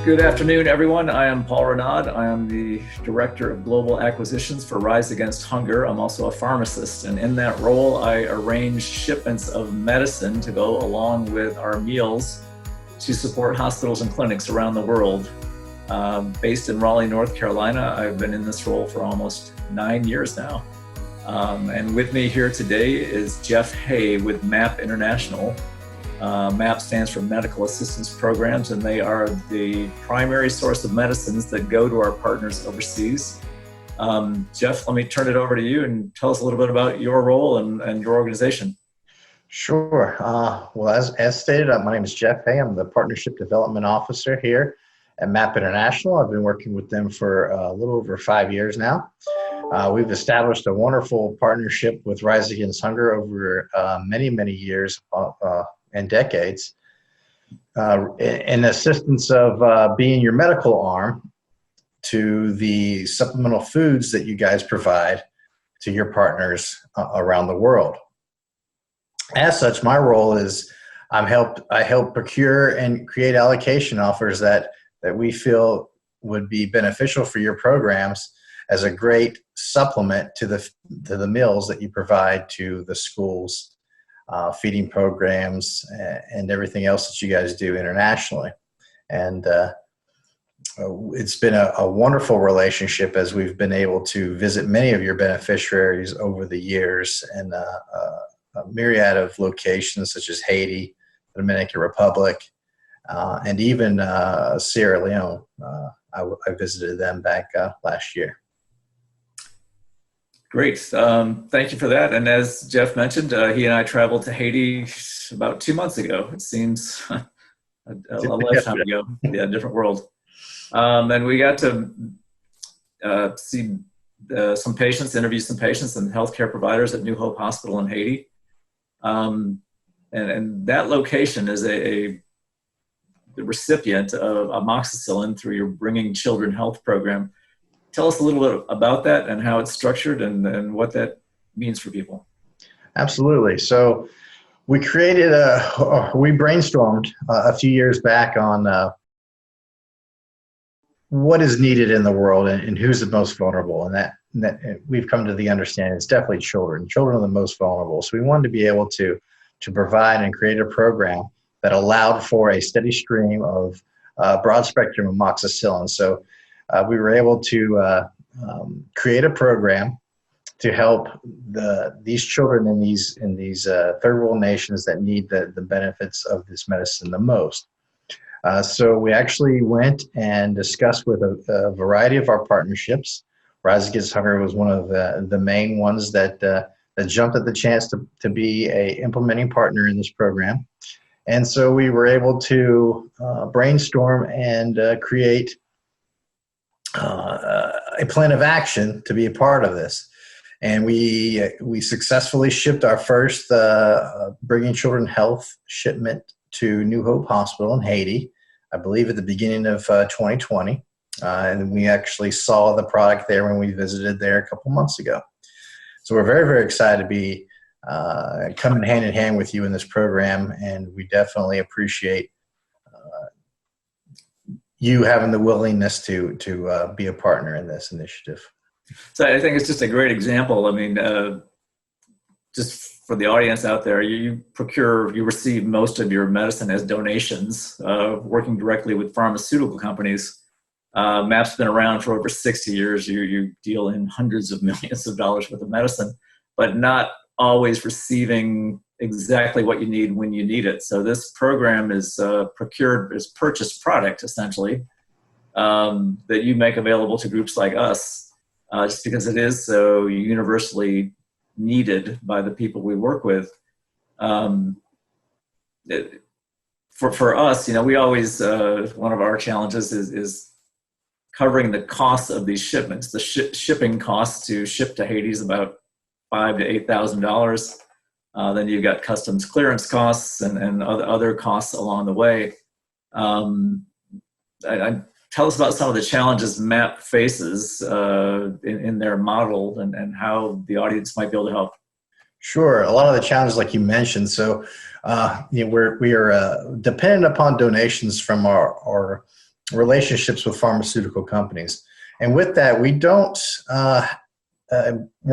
Good afternoon, everyone. I am Paul Renaud. I am the Director of Global Acquisitions for Rise Against Hunger. I'm also a pharmacist, and in that role, I arrange shipments of medicine to go along with our meals to support hospitals and clinics around the world. Based in Raleigh, North Carolina, I've been in this role for almost 9 years now. And with me here today is Jeff Hay with MAP International. MAP stands for Medical Assistance Programs, and they are the primary source of medicines that go to our partners overseas. Jeff, let me turn it over to you and tell us a little bit about your role and your organization. Sure. Well, as stated, my name is Jeff Hay. I'm the Partnership Development Officer here at MAP International. I've been working with them for a little over 5 years now. We've established a wonderful partnership with Rise Against Hunger over many years and decades, in assistance of being your medical arm to the supplemental foods that you guys provide to your partners around the world. As such, my role is I help procure and create allocation offers that we feel would be beneficial for your programs as a great supplement to the meals that you provide to the schools, feeding programs, and everything else that you guys do internationally. And it's been a wonderful relationship as we've been able to visit many of your beneficiaries over the years and a myriad of locations such as Haiti, the Dominican Republic, and even Sierra Leone. I visited them back last year. Great. Thank you for that. And as Jeff mentioned, he and I traveled to Haiti about 2 months ago. It seems a lifetime ago. Yeah, different world. And we got to see some patients, interview some patients and healthcare providers at New Hope Hospital in Haiti. And that location is the recipient of amoxicillin through your Bringing Children Health program. Tell us a little bit about that and how it's structured and what that means for people. Absolutely. So we brainstormed a few years back on what is needed in the world and who's the most vulnerable. And that we've come to the understanding it's definitely children. Children are the most vulnerable. So we wanted to be able to provide and create a program that allowed for a steady stream of broad spectrum amoxicillin. So we were able to create a program to help these children in these third world nations that need the benefits of this medicine the most. So we actually went and discussed with a variety of our partnerships. Rise Against Hunger was one of the main ones that jumped at the chance to be a implementing partner in this program. And so we were able to brainstorm and create a plan of action to be a part of this. And we successfully shipped our first Bringing Children Health shipment to New Hope Hospital in Haiti, I believe at the beginning of 2020. And we actually saw the product there when we visited there a couple months ago. So we're very excited to be coming hand in hand with you in this program, and we definitely appreciate you having the willingness to be a partner in this initiative. So I think it's just a great example. I mean, just for the audience out there, you receive most of your medicine as donations, working directly with pharmaceutical companies. MAP's been around for over 60 years. You deal in hundreds of millions of dollars worth of medicine, but not always receiving exactly what you need when you need it. So this program is purchased product, essentially, that you make available to groups like us, just because it is so universally needed by the people we work with. For us, we always, one of our challenges is covering the costs of these shipments. The shipping costs to ship to Haiti is about $5,000 to $8,000. Then you've got customs clearance costs and other costs along the way. Tell us about some of the challenges MAP faces in their model and how the audience might be able to help. Sure. A lot of the challenges, like you mentioned. So, we are dependent upon donations from our relationships with pharmaceutical companies. And with that, we're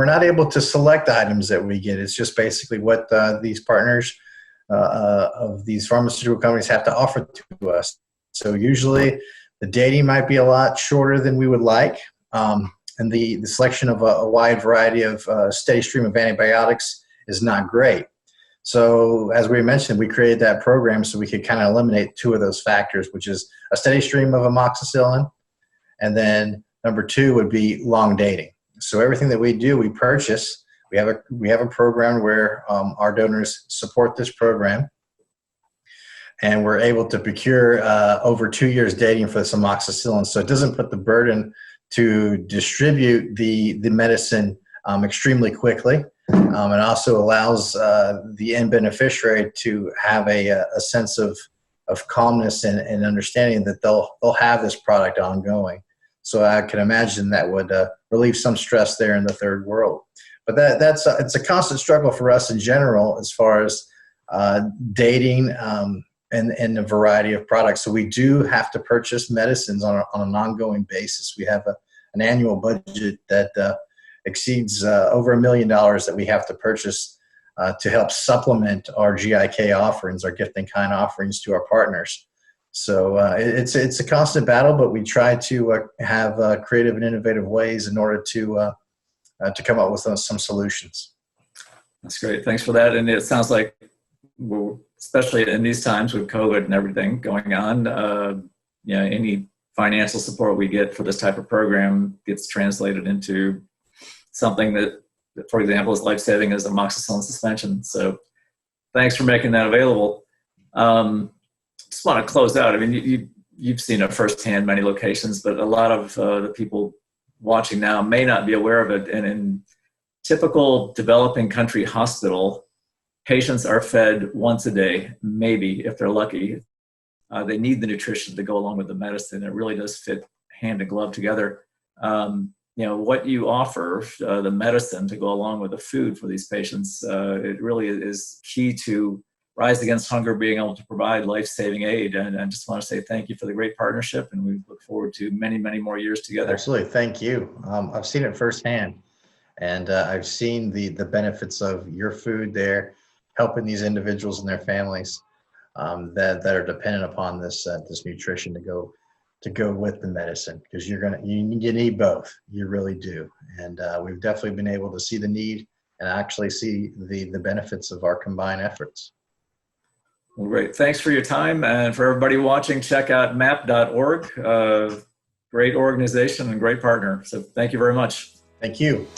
not able to select the items that we get. It's just basically what these partners of these pharmaceutical companies have to offer to us. So usually the dating might be a lot shorter than we would like. And the selection of a wide variety of steady stream of antibiotics is not great. So as we mentioned, we created that program so we could kind of eliminate two of those factors, which is a steady stream of amoxicillin, and then number two would be long dating. So everything that we do, we purchase. We have a program where our donors support this program, and we're able to procure over 2 years dating for this amoxicillin. So it doesn't put the burden to distribute the medicine extremely quickly. It also allows the end beneficiary to have a sense of calmness and understanding that they'll have this product ongoing. So I can imagine that would relieve some stress there in the third world. But it's a constant struggle for us in general as far as dating and a variety of products. So we do have to purchase medicines on an ongoing basis. We have an annual budget that exceeds over $1 million that we have to purchase to help supplement our GIK offerings, our gift in kind offerings to our partners. So it's a constant battle, but we try to have creative and innovative ways in order to come up with some solutions. That's great. Thanks for that. And it sounds like, especially in these times with COVID and everything going on, any financial support we get for this type of program gets translated into something that, for example, is life-saving as amoxicillin suspension. So thanks for making that available. Just want to close out. I mean, you've seen it firsthand, many locations, but a lot of the people watching now may not be aware of it. And in typical developing country hospital, patients are fed once a day, maybe if they're lucky. They need the nutrition to go along with the medicine. It really does fit hand and glove together. What you offer, the medicine to go along with the food for these patients, it really is key to Rise Against Hunger being able to provide life-saving aid. And I just want to say thank you for the great partnership, and we look forward to many, many more years together. Absolutely. Thank you. I've seen it firsthand, and I've seen the benefits of your food there, helping these individuals and their families that are dependent upon this nutrition to go with the medicine, because you need both. You really do. And we've definitely been able to see the need and actually see the benefits of our combined efforts. Well, great. Thanks for your time. And for everybody watching, check out map.org. Great organization and great partner. So thank you very much. Thank you.